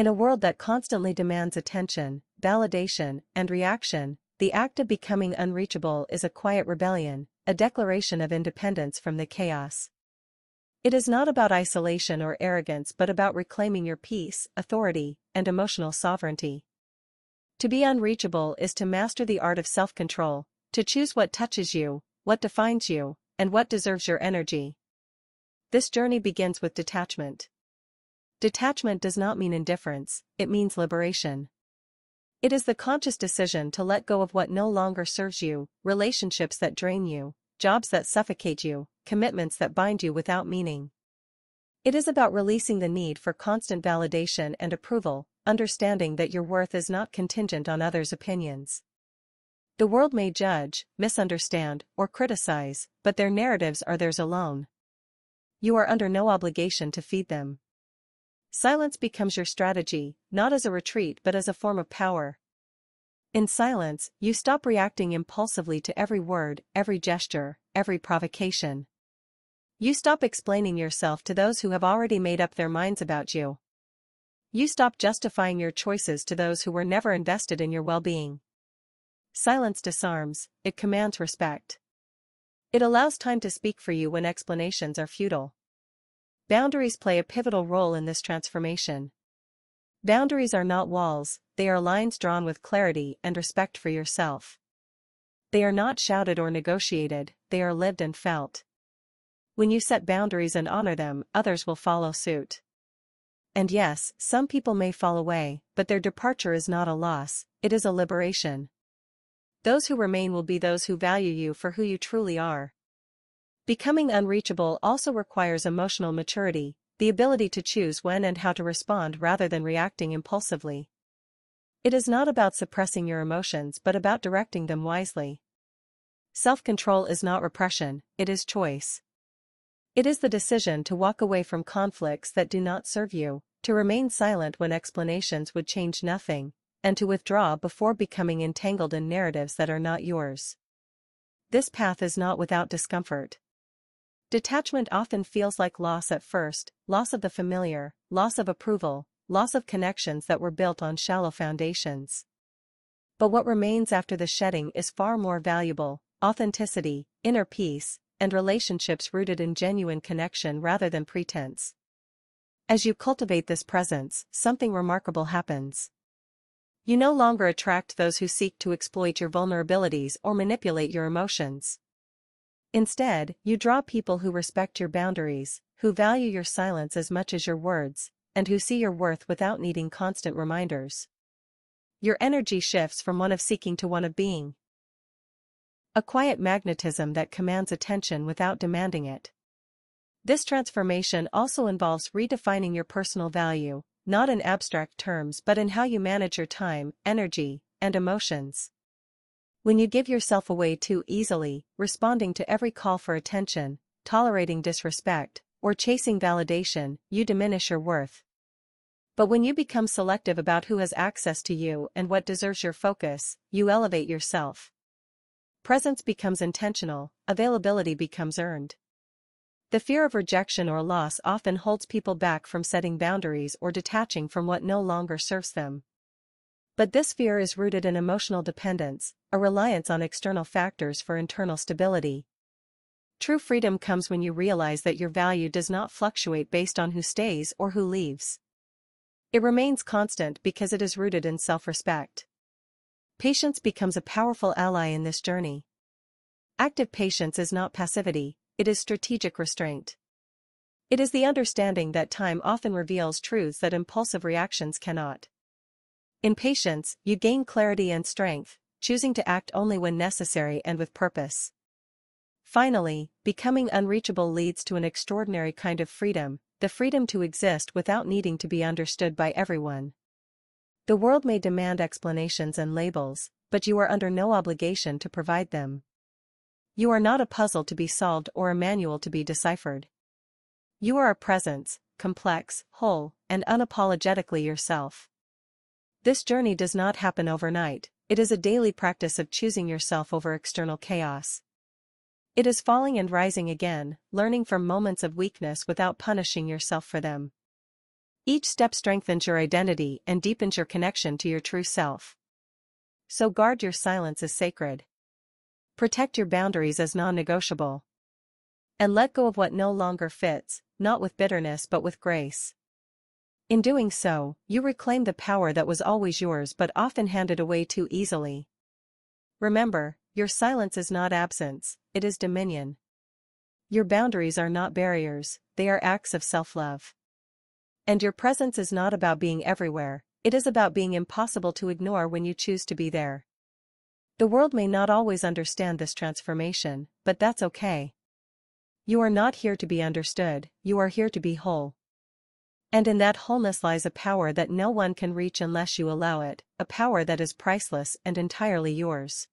In a world that constantly demands attention, validation, and reaction, the act of becoming unreachable is a quiet rebellion, a declaration of independence from the chaos. It is not about isolation or arrogance but about reclaiming your peace, authority, and emotional sovereignty. To be unreachable is to master the art of self-control, to choose what touches you, what defines you, and what deserves your energy. This journey begins with detachment. Detachment does not mean indifference, it means liberation. It is the conscious decision to let go of what no longer serves you, relationships that drain you, jobs that suffocate you, commitments that bind you without meaning. It is about releasing the need for constant validation and approval, understanding that your worth is not contingent on others' opinions. The world may judge, misunderstand, or criticize, but their narratives are theirs alone. You are under no obligation to feed them. Silence becomes your strategy, not as a retreat but as a form of power. In silence, you stop reacting impulsively to every word, every gesture, every provocation. You stop explaining yourself to those who have already made up their minds about you. You stop justifying your choices to those who were never invested in your well-being. Silence disarms, it commands respect. It allows time to speak for you when explanations are futile. Boundaries play a pivotal role in this transformation. Boundaries are not walls, they are lines drawn with clarity and respect for yourself. They are not shouted or negotiated, they are lived and felt. When you set boundaries and honor them, others will follow suit. And yes, some people may fall away, but their departure is not a loss, it is a liberation. Those who remain will be those who value you for who you truly are. Becoming unreachable also requires emotional maturity, the ability to choose when and how to respond rather than reacting impulsively. It is not about suppressing your emotions but about directing them wisely. Self-control is not repression, it is choice. It is the decision to walk away from conflicts that do not serve you, to remain silent when explanations would change nothing, and to withdraw before becoming entangled in narratives that are not yours. This path is not without discomfort. Detachment often feels like loss at first, loss of the familiar, loss of approval, loss of connections that were built on shallow foundations. But what remains after the shedding is far more valuable: authenticity, inner peace, and relationships rooted in genuine connection rather than pretense. As you cultivate this presence, something remarkable happens. You no longer attract those who seek to exploit your vulnerabilities or manipulate your emotions. Instead, you draw people who respect your boundaries, who value your silence as much as your words, and who see your worth without needing constant reminders. Your energy shifts from one of seeking to one of being. A quiet magnetism that commands attention without demanding it. This transformation also involves redefining your personal value, not in abstract terms but in how you manage your time, energy, and emotions. When you give yourself away too easily, responding to every call for attention, tolerating disrespect, or chasing validation, you diminish your worth. But when you become selective about who has access to you and what deserves your focus, you elevate yourself. Presence becomes intentional, availability becomes earned. The fear of rejection or loss often holds people back from setting boundaries or detaching from what no longer serves them. But this fear is rooted in emotional dependence, a reliance on external factors for internal stability. True freedom comes when you realize that your value does not fluctuate based on who stays or who leaves. It remains constant because it is rooted in self-respect. Patience becomes a powerful ally in this journey. Active patience is not passivity, it is strategic restraint. It is the understanding that time often reveals truths that impulsive reactions cannot. In patience, you gain clarity and strength, choosing to act only when necessary and with purpose. Finally, becoming unreachable leads to an extraordinary kind of freedom, the freedom to exist without needing to be understood by everyone. The world may demand explanations and labels, but you are under no obligation to provide them. You are not a puzzle to be solved or a manual to be deciphered. You are a presence, complex, whole, and unapologetically yourself. This journey does not happen overnight, it is a daily practice of choosing yourself over external chaos. It is falling and rising again, learning from moments of weakness without punishing yourself for them. Each step strengthens your identity and deepens your connection to your true self. So guard your silence as sacred. Protect your boundaries as non-negotiable. And let go of what no longer fits, not with bitterness but with grace. In doing so, you reclaim the power that was always yours but often handed away too easily. Remember, your silence is not absence, it is dominion. Your boundaries are not barriers, they are acts of self-love. And your presence is not about being everywhere, it is about being impossible to ignore when you choose to be there. The world may not always understand this transformation, but that's okay. You are not here to be understood, you are here to be whole. And in that wholeness lies a power that no one can reach unless you allow it, a power that is priceless and entirely yours.